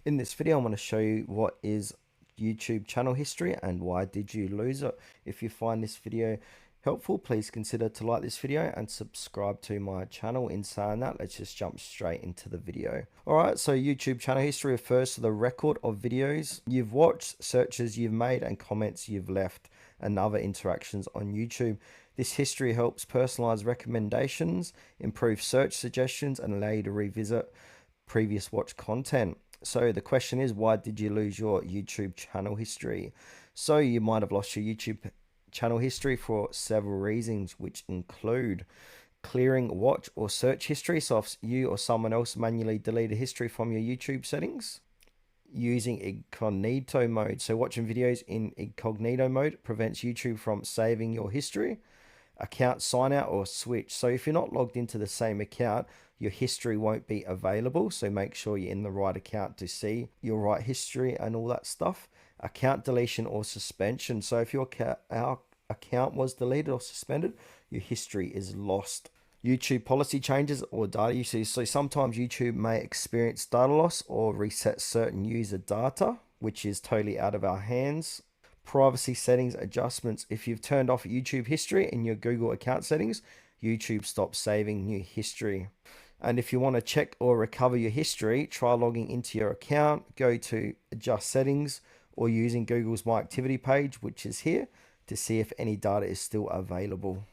In this video, I'm going to show you what is YouTube channel history and why did you lose it. If you find this video helpful, please consider to like this video and subscribe to my channel. In saying that, let's just jump straight into the video. Alright, so YouTube channel history refers to the record of videos you've watched, searches you've made, and comments you've left, and other interactions on YouTube. This history helps personalize recommendations, improve search suggestions, and allow you to revisit previous watch content. So the question is, why did you lose your YouTube channel history? So you might have lost your YouTube channel history for several reasons, which include clearing watch or search history. So if you or someone else manually deleted history from your YouTube settings, using incognito mode. So watching videos in incognito mode prevents YouTube from saving your history. Account sign out or switch. So if you're not logged into the same account, your history won't be available. So make sure you're in the right account to see your right history and all that stuff. Account deletion or suspension. So if your account was deleted or suspended, your history is lost. YouTube policy changes or data usage. So sometimes YouTube may experience data loss or reset certain user data, which is totally out of our hands. Privacy settings adjustments. If you've turned off YouTube history in your Google account settings, YouTube stops saving new history. And if you want to check or recover your history, try logging into your account, go to adjust settings, or using Google's My Activity page, which is here, to see if any data is still available.